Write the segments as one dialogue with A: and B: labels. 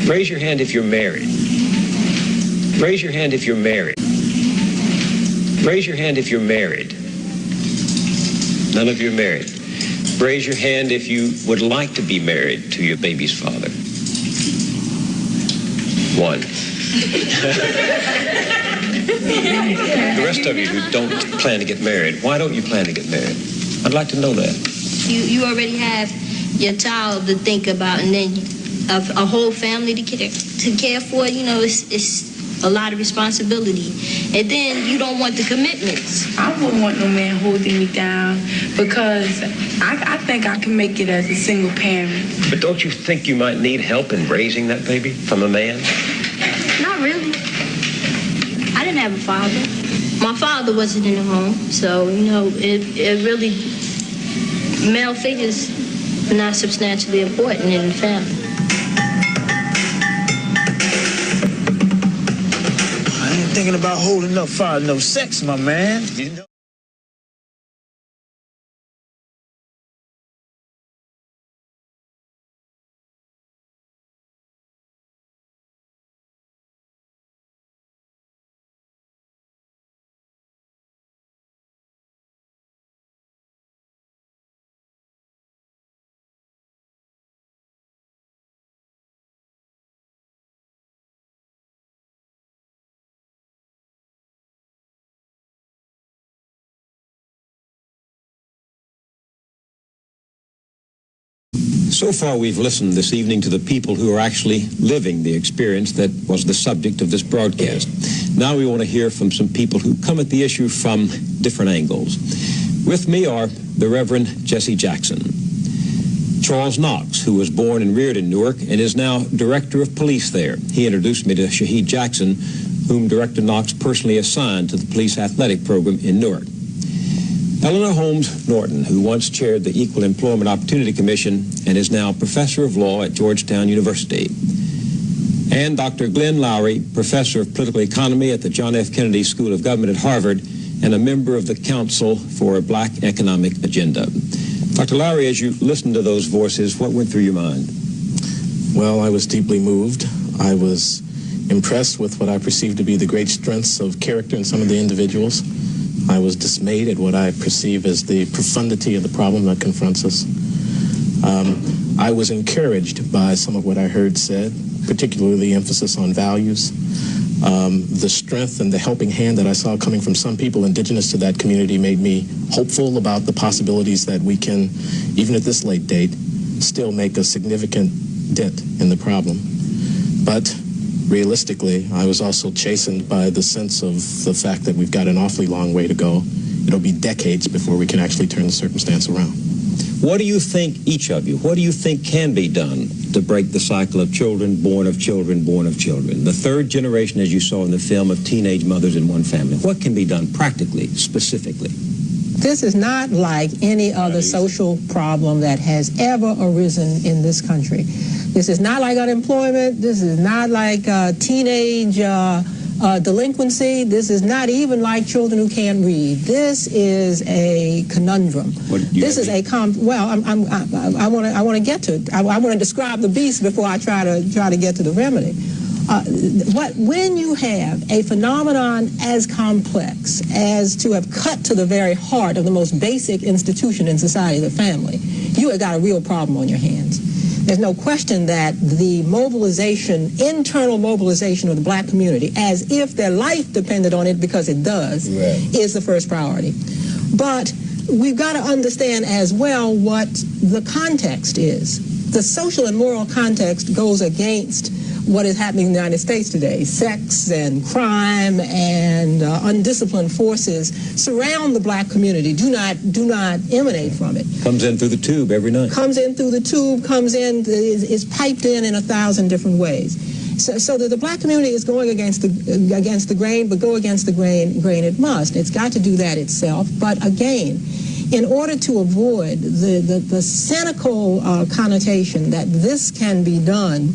A: Raise your hand if you're married. Raise your hand if you're married. Raise your hand if you're married. None of you are married. Raise your hand if you would like to be married to your baby's father. One. The rest of you who don't plan to get married, why don't you plan to get married? I'd like to know that.
B: You already have your child to think about, and then a whole family to care for. You know, it's a lot of responsibility. And then you don't want the commitments.
C: I wouldn't want no man holding me down because I think I can make it as a single parent.
A: But don't you think you might need help in raising that baby from a man?
B: Not really. I didn't have a father. My father wasn't in the home, so, you know, it really, male figures are not substantially important in the family.
D: Thinking about holding up for no sex, my man. You know?
E: So far, we've listened this evening to the people who are actually living the experience that was the subject of this broadcast. Now we want to hear from some people who come at the issue from different angles. With me are the Reverend Jesse Jackson, Charles Knox, who was born and reared in Newark and is now Director of Police there. He introduced me to Shaheed Jackson, whom Director Knox personally assigned to the police athletic program in Newark. Eleanor Holmes Norton, who once chaired the Equal Employment Opportunity Commission and is now Professor of Law at Georgetown University. And Dr. Glenn Lowry, Professor of Political Economy at the John F. Kennedy School of Government at Harvard and a member of the Council for a Black Economic Agenda. Dr. Lowry, as you listened to those voices, what went through your mind?
F: Well, I was deeply moved. I was impressed with what I perceived to be the great strengths of character in some of the individuals. I was dismayed at what I perceive as the profundity of the problem that confronts us. I was encouraged by some of what I heard said, particularly the emphasis on values. The strength and the helping hand that I saw coming from some people indigenous to that community made me hopeful about the possibilities that we can, even at this late date, still make a significant dent in the problem. But realistically, I was also chastened by the sense of the fact that we've got an awfully long way to go. It'll be decades before we can actually turn the circumstance around.
E: What do you think, each of you, what do you think can be done to break the cycle of children, born of children, born of children? The third generation, as you saw in the film, of teenage mothers in one family. What can be done practically, specifically?
G: This is not like any other social problem that has ever arisen in this country. This is not like unemployment. This is not like teenage delinquency. This is not even like children who can't read. This is a conundrum. This is a I want to get to it. I want to describe the beast before I try to get to the remedy. When you have a phenomenon as complex as to have cut to the very heart of the most basic institution in society, the family, you have got a real problem on your hands. There's no question that the mobilization, internal mobilization of the black community, as if their life depended on it, because it does, is the first priority. But we've got to understand as well what the context is. The social and moral context goes against what is happening in the United States today. Sex and crime and undisciplined forces surround the black community, do not emanate from it.
E: Comes in through the tube every night.
G: Comes in through the tube, is piped in 1,000 different ways. So that the black community is going against the grain, but go against the grain it must. It's got to do that itself. But again, in order to avoid the cynical connotation that this can be done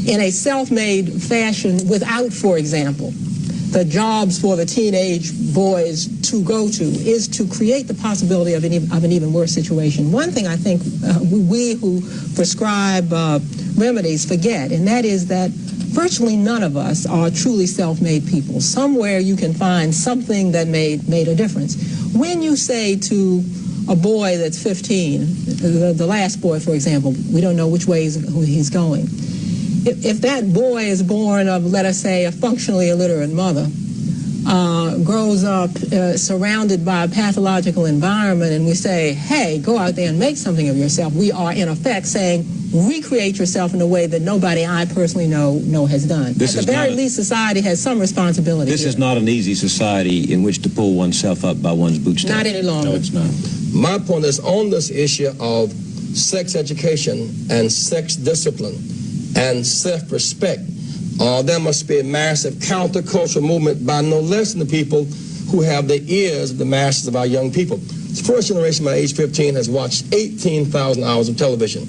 G: in a self-made fashion without, for example, the jobs for the teenage boys to go to, is to create the possibility of an even worse situation. One thing I think we who prescribe remedies forget, and that is that virtually none of us are truly self-made people. Somewhere you can find something that made a difference. When you say to a boy that's 15, the last boy, for example, we don't know which way he's going. If that boy is born of, let us say, a functionally illiterate mother, grows up surrounded by a pathological environment, and we say, hey, go out there and make something of yourself, we are in effect saying, recreate yourself in a way that nobody I personally know has done. At the very least, society has some responsibility.
E: This is not an easy society in which to pull oneself up by one's bootstraps.
G: Not any longer.
E: No, it's not.
H: My point is on this issue of sex education and sex discipline and self-respect, there must be a massive countercultural movement by no less than the people who have the ears of the masses of our young people. The first generation by age 15 has watched 18,000 hours of television,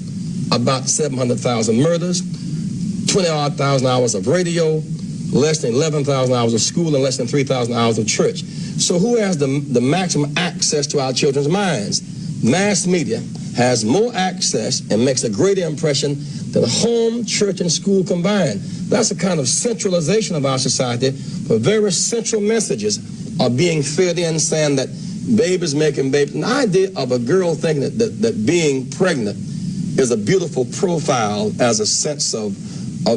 H: about 700,000 murders, 20-odd thousand hours of radio, less than 11,000 hours of school, and less than 3,000 hours of church. So who has the maximum access to our children's minds? Mass media has more access and makes a greater impression than home, church, and school combined. That's a kind of centralization of our society, where very central messages are being fed in, saying that babies making babies. An idea of a girl thinking that being pregnant is a beautiful profile as a sense of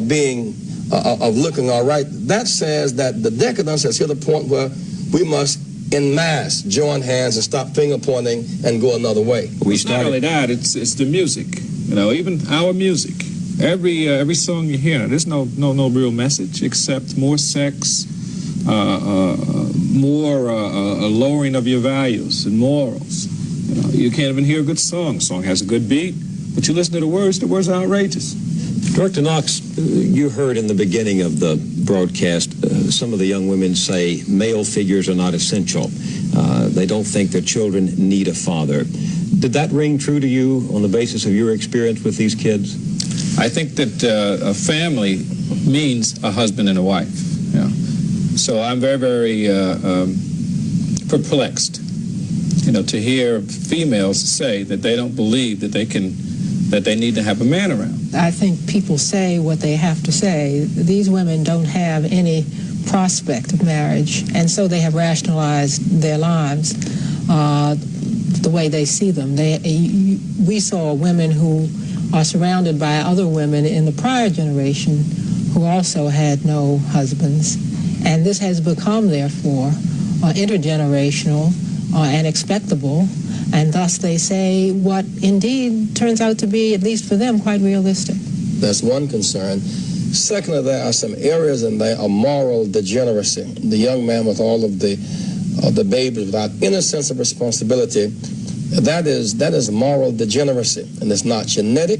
H: being, of looking all right. That says that the decadence has hit a point where we must en masse join hands and stop finger pointing and go another way.
I: It's not only that, it's the music. You know, even our music. Every song you hear, there's no real message except more sex, more a lowering of your values and morals. You know, you can't even hear a good song. Song has a good beat, but you listen to the words are outrageous.
E: Director Knox, you heard in the beginning of the broadcast some of the young women say male figures are not essential. They don't think their children need a father. Did that ring true to you on the basis of your experience with these kids?
I: I think that a family means a husband and a wife. You know? So I'm very, very perplexed, you know, to hear females say that they don't believe that they need to have a man around.
G: I think people say what they have to say. These women don't have any prospect of marriage, and so they have rationalized their lives the way they see them. We saw women who are surrounded by other women in the prior generation who also had no husbands, and this has become, therefore, intergenerational and expectable, and thus they say what indeed turns out to be, at least for them, quite realistic.
H: That's one concern. Secondly, there are some areas in there of moral degeneracy. The young man with all of the babies without any sense of responsibility, that is moral degeneracy, and it's not genetic,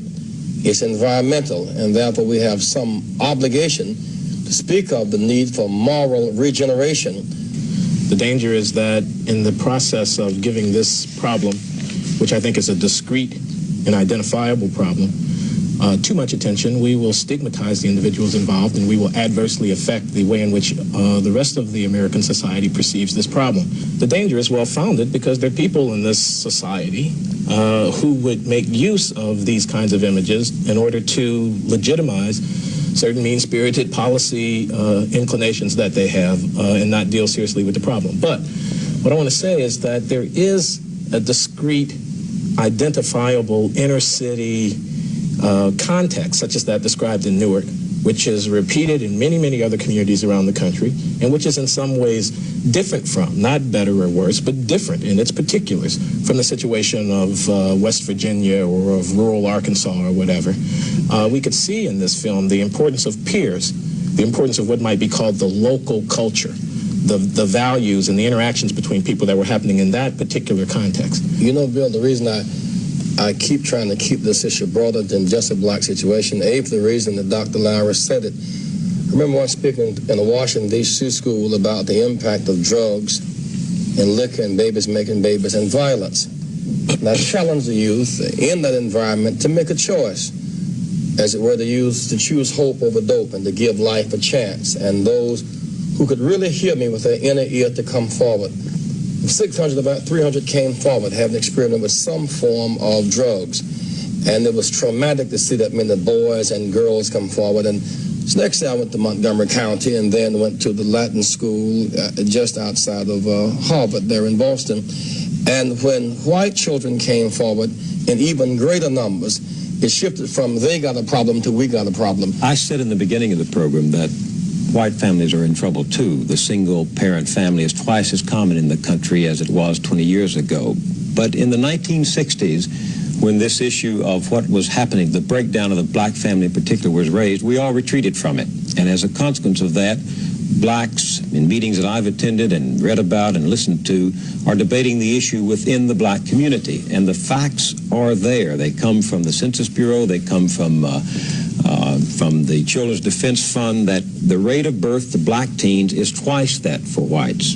H: it's environmental, and therefore we have some obligation to speak of the need for moral regeneration.
F: The danger is that in the process of giving this problem, which I think is a discrete and identifiable problem, too much attention, we will stigmatize the individuals involved, and we will adversely affect the way in which the rest of the American society perceives this problem. The danger is well-founded because there are people in this society who would make use of these kinds of images in order to legitimize certain mean-spirited policy inclinations that they have and not deal seriously with the problem. But what I want to say is that there is a discrete, identifiable inner-city context, such as that described in Newark, which is repeated in many, many other communities around the country, and which is in some ways different from, not better or worse, but different in its particulars from the situation of West Virginia or of rural Arkansas or whatever. We could see in this film the importance of peers, the importance of what might be called the local culture, the values and the interactions between people that were happening in that particular context.
H: You know, Bill, the reason I keep trying to keep this issue broader than just a black situation, A, for the reason that Dr. Lyra said it. I remember once speaking in a Washington, D.C. school about the impact of drugs and liquor and babies making babies and violence. And I challenged the youth in that environment to make a choice, as it were, the youth to choose hope over dope and to give life a chance. And those who could really hear me with their inner ear to come forward. 600, about 300 came forward having experience with some form of drugs. And it was traumatic to see that many boys and girls come forward. And so next day I went to Montgomery County and then went to the Latin school just outside of Harvard there in Boston. And when white children came forward in even greater numbers, it shifted from they got a problem to we got a problem.
E: I said in the beginning of the program that white families are in trouble too. The single-parent family is twice as common in the country as it was 20 years ago. But in the 1960s, when this issue of what was happening, the breakdown of the black family in particular was raised, we all retreated from it. And as a consequence of that, blacks, in meetings that I've attended and read about and listened to, are debating the issue within the black community. And the facts are there. They come from the Census Bureau. They come from the Children's Defense Fund, that the rate of birth to black teens is twice that for whites.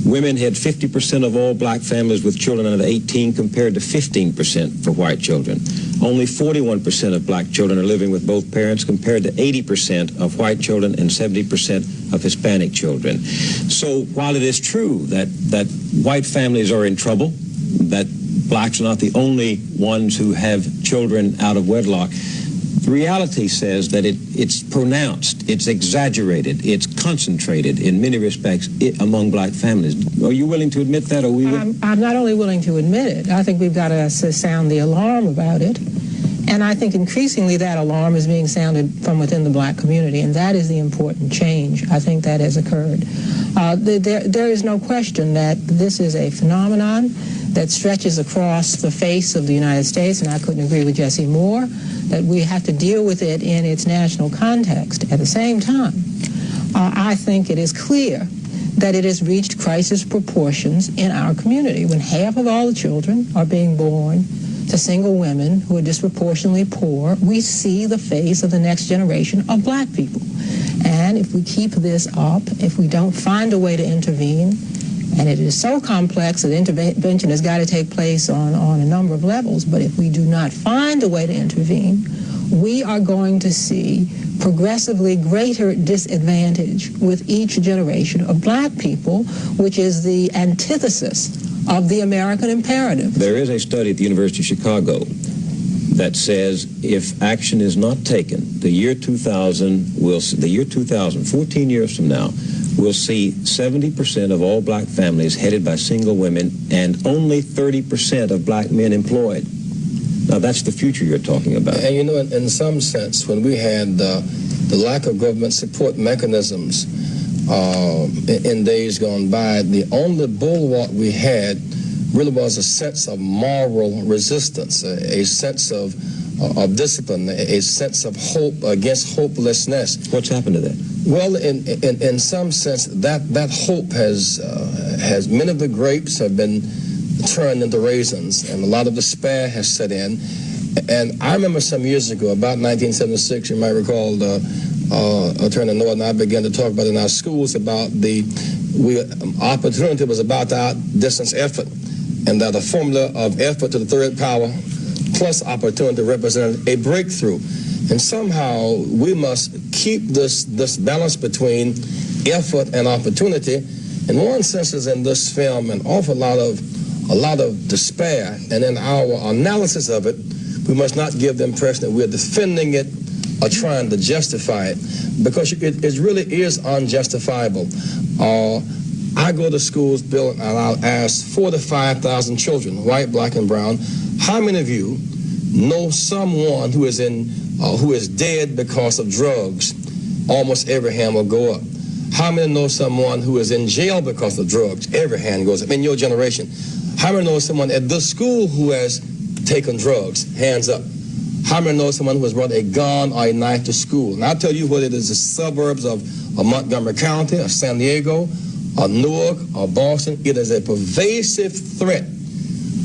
E: Women had 50% of all black families with children under 18 compared to 15% for white children. Only 41% of black children are living with both parents compared to 80% of white children and 70% of Hispanic children. So while it is true that white families are in trouble, that blacks are not the only ones who have children out of wedlock, the reality says that it's pronounced, it's exaggerated, it's concentrated in many respects among black families. Are you willing to admit that?
G: I'm not only willing to admit it, I think we've got to sound the alarm about it. And I think increasingly that alarm is being sounded from within the black community, and that is the important change. I think that has occurred. There is no question that this is a phenomenon that stretches across the face of the United States, and I couldn't agree with Jesse more, that we have to deal with it in its national context. At the same time, I think it is clear that it has reached crisis proportions in our community when half of all the children are being born to single women who are disproportionately poor. We see the face of the next generation of black people. And if we keep this up, if we don't find a way to intervene, and it is so complex that intervention has got to take place on a number of levels, but if we do not find a way to intervene, we are going to see progressively greater disadvantage with each generation of black people, which is the antithesis of the American imperative.
E: There is a study at the University of Chicago that says if action is not taken, the year 2000, 14 years from now, we'll see 70% of all black families headed by single women and only 30% of black men employed. Now, that's the future you're talking about.
H: And you know, in some sense, when we had the lack of government support mechanisms in days gone by, the only bulwark we had really was a sense of moral resistance, a sense of discipline, a sense of hope against hopelessness.
E: What's happened to that?
H: Well, in some sense, that hope has many of the grapes have been turned into raisins, and a lot of despair has set in. And I remember some years ago, about 1976, you might recall, Attorney Norton and I began to talk about in our schools about opportunity was about to outdistance effort, and that a formula of effort to the third power plus opportunity represented a breakthrough. And somehow we must keep this balance between effort and opportunity. In one sense, is in this film an awful lot of despair, and in our analysis of it, we must not give the impression that we're defending it or trying to justify it, because it really is unjustifiable. I go to schools, Bill, and I'll ask 4,000 to 5,000 children, white, black, and brown, how many of you know someone who is dead because of drugs? Almost every hand will go up. How many know someone who is in jail because of drugs? Every hand goes up. In your generation, how many know someone at this school who has taken drugs? Hands up. How many know someone who has brought a gun or a knife to school? And I'll tell you whether it is the suburbs of Montgomery County or San Diego or Newark or Boston, it is a pervasive threat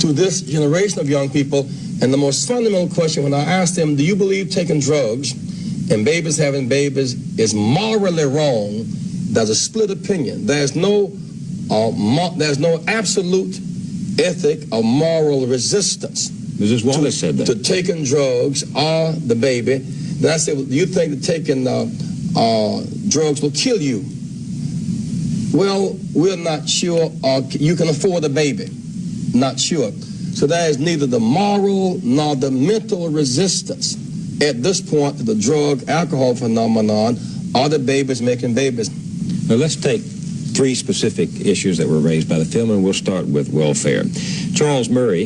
H: to this generation of young people. And the most fundamental question when I ask them, do you believe taking drugs and babies having babies is morally wrong? There's a split opinion. There's no absolute ethic or moral resistance.
E: Mrs. Wallace said that.
H: To taking drugs or the baby. Then I said, well, do you think that taking drugs will kill you? Well, we're not sure. You can afford a baby. Not sure. So there is neither the moral nor the mental resistance at this point to the drug alcohol phenomenon or the babies making babies.
E: Now let's take three specific issues that were raised by the film, and we'll start with welfare. Charles Murray,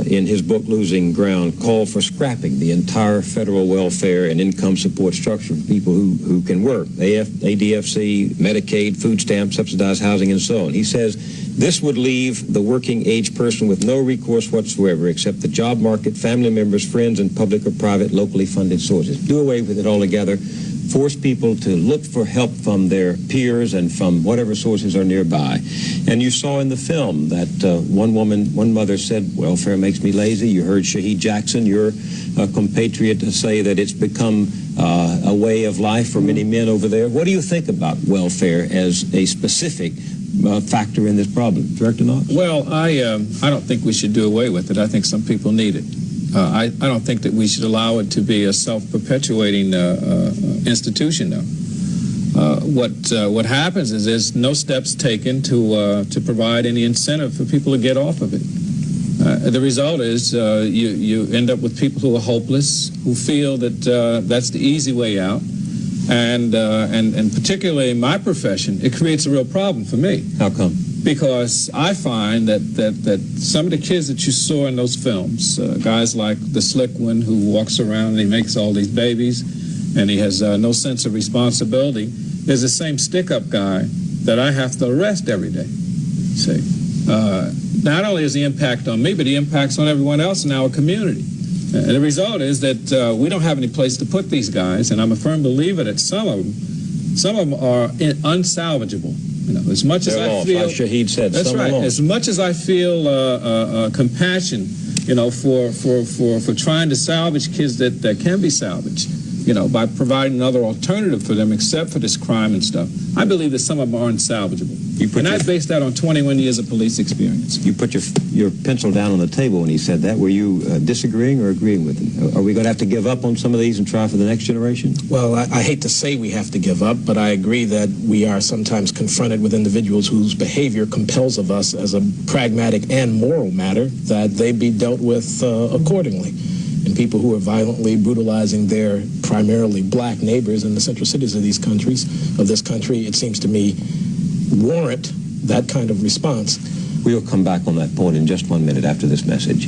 E: in his book Losing Ground, called for scrapping the entire federal welfare and income support structure for people who can work, ADFC, Medicaid, food stamps, subsidized housing, and so on. He says this would leave the working age person with no recourse whatsoever except the job market, family members, friends, and public or private locally funded sources. Do away with it altogether. Force people to look for help from their peers and from whatever sources are nearby. And you saw in the film that one mother said, welfare makes me lazy. You heard Shaheed Jackson, your compatriot, say that it's become a way of life for many men over there. What do you think about welfare as a specific factor in this problem? Director Knox?
I: Well, I don't think we should do away with it. I think some people need it. I don't think that we should allow it to be a self-perpetuating institution, though. What happens is there's no steps taken to provide any incentive for people to get off of it. The result is you end up with people who are hopeless, who feel that that's the easy way out, and particularly in my profession, it creates a real problem for me.
E: How come?
I: Because I find that some of the kids that you saw in those films, guys like the slick one who walks around and he makes all these babies and he has no sense of responsibility, there's the same stick-up guy that I have to arrest every day. See, not only is the impact on me, but the impact's on everyone else in our community. And the result is that we don't have any place to put these guys, and I'm a firm believer that some of them are unsalvageable. You know, as much as I feel,
E: like Shaheed said,
I: that's right. As much as I feel compassion, you know, for trying to salvage kids that can be salvaged, you know, by providing another alternative for them except for this crime and stuff, I believe that some of them are unsalvageable. And I based that on 21 years of police experience.
E: You put your pencil down on the table when he said that. Were you disagreeing or agreeing with him? Are we going to have to give up on some of these and try for the next generation?
F: Well, I hate to say we have to give up, but I agree that we are sometimes confronted with individuals whose behavior compels of us as a pragmatic and moral matter that they be dealt with accordingly. And people who are violently brutalizing their primarily black neighbors in the central cities of this country, it seems to me, warrant that kind of response.
E: We'll come back on that point in just 1 minute after this message.